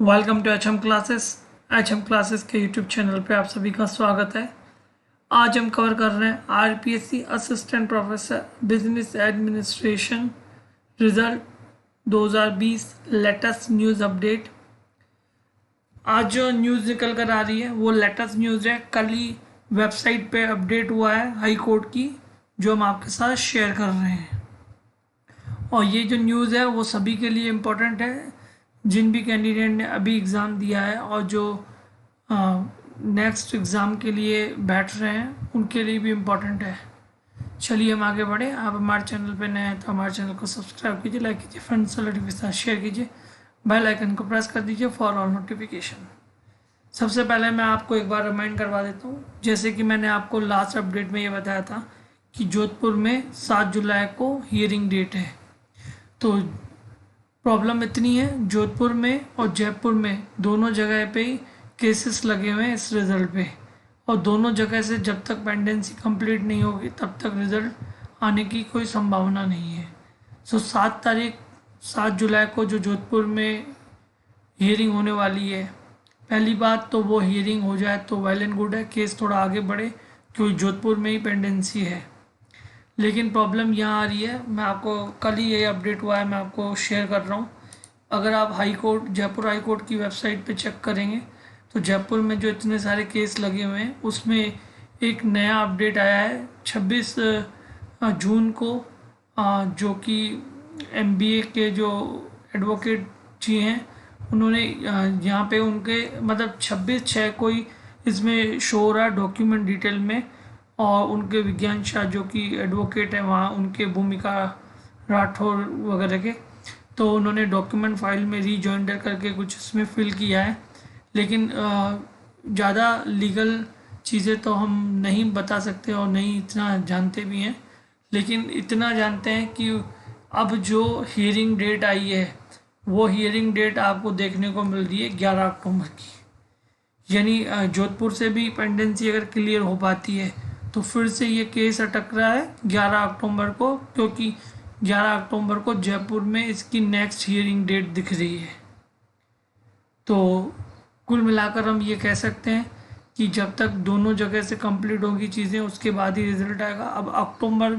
Welcome to H M classes के YouTube channel पे आप सभी का स्वागत है। आज हम कवर कर रहे हैं RPSC assistant professor business administration result 2020 latest news update. आज जो न्यूज़ निकल कर आ रही है वो लेटेस्ट न्यूज़ है, कल ही वेबसाइट पे अपडेट हुआ है हाई कोर्ट की, जो हम आपके साथ शेयर कर रहे हैं। और ये जो न्यूज़ है वो सभी के लिए इम्पोर्टेंट है, जिन भी कैंडिडेट ने अभी एग्ज़ाम दिया है और जो नेक्स्ट एग्ज़ाम के लिए बैठ रहे हैं उनके लिए भी इम्पोर्टेंट है। चलिए हम आगे बढ़े। आप हमारे चैनल पे नए हैं तो हमारे चैनल को सब्सक्राइब कीजिए, लाइक कीजिए, फ्रेंड्स रिलेटिव के साथ शेयर कीजिए, बेल आइकन को प्रेस कर दीजिए फॉर ऑल नोटिफिकेशन। सबसे पहले मैं आपको एक बार रिमाइंड करवा देता हूँ, जैसे कि मैंने आपको लास्ट अपडेट में ये बताया था कि जोधपुर में 7 जुलाई को हियरिंग डेट है। तो प्रॉब्लम इतनी है, जोधपुर में और जयपुर में दोनों जगह पे ही केसेस लगे हुए हैं इस रिज़ल्ट पे, और दोनों जगह से जब तक पेंडेंसी कंप्लीट नहीं होगी तब तक रिज़ल्ट आने की कोई संभावना नहीं है। सो 7 जुलाई को जो जोधपुर में हियरिंग होने वाली है, पहली बात तो वो हियरिंग हो जाए तो वेल एंड गुड है, केस थोड़ा आगे बढ़े क्योंकि जोधपुर में ही पेंडेंसी है। लेकिन प्रॉब्लम यहाँ आ रही है, मैं आपको कल ही ये अपडेट हुआ है, मैं आपको शेयर कर रहा हूँ। अगर आप जयपुर हाई कोर्ट की वेबसाइट पे चेक करेंगे तो जयपुर में जो इतने सारे केस लगे हुए हैं उसमें एक नया अपडेट आया है 26 जून को, जो कि एमबीए के जो एडवोकेट जी हैं उन्होंने यहाँ पे उनके मतलब 26/6 को ही इसमें शो हो रहा है डॉक्यूमेंट डिटेल में, और उनके विज्ञान शाह जो कि एडवोकेट है वहाँ, उनके भूमिका राठौर वगैरह के, तो उन्होंने डॉक्यूमेंट फाइल में रीजॉइंडर करके कुछ इसमें फिल किया है। लेकिन ज़्यादा लीगल चीज़ें तो हम नहीं बता सकते और नहीं इतना जानते भी हैं, लेकिन इतना जानते हैं कि अब जो हियरिंग डेट आई है वो हियरिंग डेट आपको देखने को मिल रही है 11 अक्टूबर की। यानी जोधपुर से भी पेंडेंसी अगर क्लियर हो पाती है तो फिर से ये केस अटक रहा है 11 अक्टूबर को, क्योंकि 11 अक्टूबर को जयपुर में इसकी नेक्स्ट हियरिंग डेट दिख रही है। तो कुल मिलाकर हम ये कह सकते हैं कि जब तक दोनों जगह से कंप्लीट होगी चीज़ें उसके बाद ही रिजल्ट आएगा। अब अक्टूबर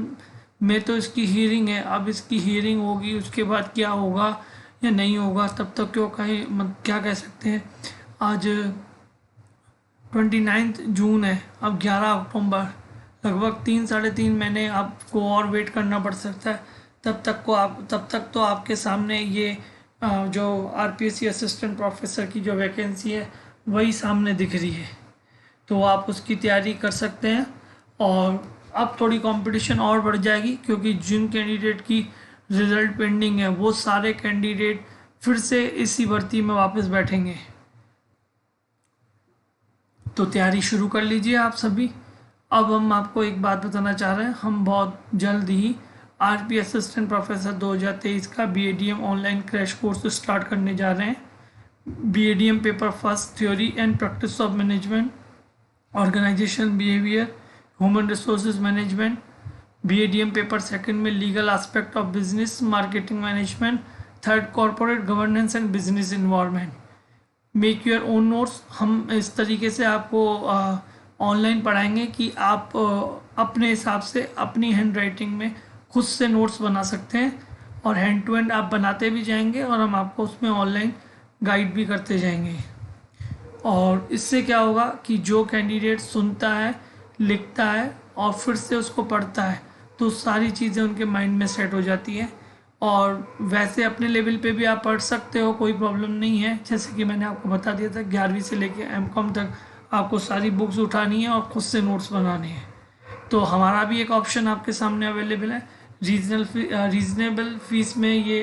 में तो इसकी हियरिंग है, अब इसकी हियरिंग होगी उसके बाद क्या होगा या नहीं होगा तब तक क्यों क्या कह सकते हैं। आज 29 जून है, अब 11 अक्टूबर, लगभग 3 साढ़े 3 महीने आपको और वेट करना पड़ सकता है। तब तक तो आपके सामने ये जो आरपीएससी असिस्टेंट प्रोफेसर की जो वैकेंसी है वही सामने दिख रही है, तो आप उसकी तैयारी कर सकते हैं। और अब थोड़ी कंपटीशन और बढ़ जाएगी क्योंकि जिन कैंडिडेट की रिजल्ट पेंडिंग है वो सारे कैंडिडेट फिर से इसी भर्ती में वापस बैठेंगे। तो तैयारी शुरू कर लीजिए आप सभी। अब हम आपको एक बात बताना चाह रहे हैं, हम बहुत जल्द ही आरपी असिस्टेंट प्रोफेसर 2023 का BADM online crash course start करने जा रहे हैं। BADM paper first theory and practice of management, organisation behaviour, human resources management. BADM paper second में legal aspect of business, marketing management. Third corporate governance and business environment. Make your own notes. हम इस तरीके से आपको online पढ़ाएंगे कि आप अपने हिसाब से अपनी हैंड राइटिंग में खुद से नोट्स बना सकते हैं, और हैंड टू हैंड आप बनाते भी जाएंगे और हम आपको उसमें ऑनलाइन गाइड भी करते जाएंगे। और इससे क्या होगा कि जो कैंडिडेट सुनता है, लिखता है और फिर से उसको पढ़ता है तो सारी चीज़ें उनके माइंड में सेट हो जाती है। और वैसे अपने लेवल पे भी आप पढ़ सकते हो, कोई प्रॉब्लम नहीं है। जैसे कि मैंने आपको बता दिया था 11वीं से लेके एमकॉम तक आपको सारी बुक्स उठानी है और खुद से नोट्स बनाने हैं। तो हमारा भी एक ऑप्शन आपके सामने अवेलेबल है, रीजनेबल फीस में ये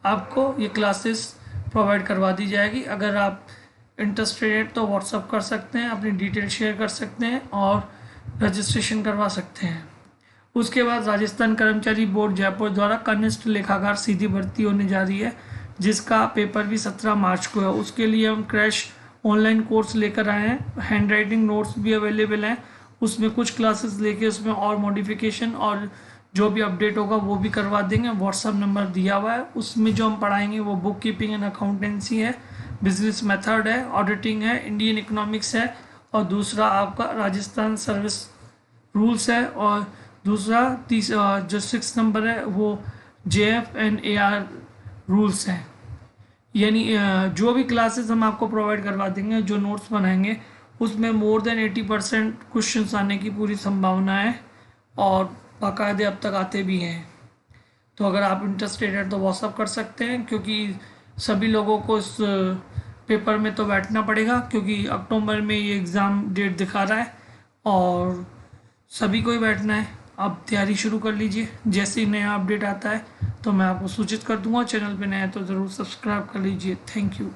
आपको ये क्लासेस प्रोवाइड करवा दी जाएगी। अगर आप इंटरेस्टेड हैं तो व्हाट्सअप कर सकते हैं, अपनी डिटेल शेयर कर सकते हैं और रजिस्ट्रेशन करवा सकते हैं। उसके बाद राजस्थान कर्मचारी बोर्ड जयपुर द्वारा कनिष्ठ लेखाकार सीधी भर्ती होने जा रही है, जिसका पेपर भी 17 मार्च को है। उसके लिए हम क्रैश ऑनलाइन कोर्स लेकर आए हैं, हैंड राइटिंग नोट्स भी अवेलेबल हैं, उसमें कुछ क्लासेस लेके उसमें और मॉडिफिकेशन और जो भी अपडेट होगा वो भी करवा देंगे। व्हाट्सअप नंबर दिया हुआ है, उसमें जो हम पढ़ाएंगे वो बुक कीपिंग एंड अकाउंटेंसी है, बिजनेस मेथड है, ऑडिटिंग है, इंडियन इकोनॉमिक्स है, और दूसरा आपका राजस्थान सर्विस रूल्स है, और दूसरा जो 6 नंबर है वो JF&AR रूल्स हैं। यानी जो भी क्लासेस हम आपको प्रोवाइड करवा देंगे, जो नोट्स बनाएंगे, उसमें मोर देन 80% क्वेश्चंस आने की पूरी संभावना है, और बाकायदे अब तक आते भी हैं। तो अगर आप इंटरेस्टेड हैं तो व्हाट्सअप कर सकते हैं, क्योंकि सभी लोगों को इस पेपर में तो बैठना पड़ेगा, क्योंकि अक्टूबर में ये एग्ज़ाम डेट दिखा रहा है और सभी को ही बैठना है। आप तैयारी शुरू कर लीजिए, जैसे ही नया अपडेट आता है तो मैं आपको सूचित कर दूंगा। चैनल पे नया है तो ज़रूर सब्सक्राइब कर लीजिए। Thank you.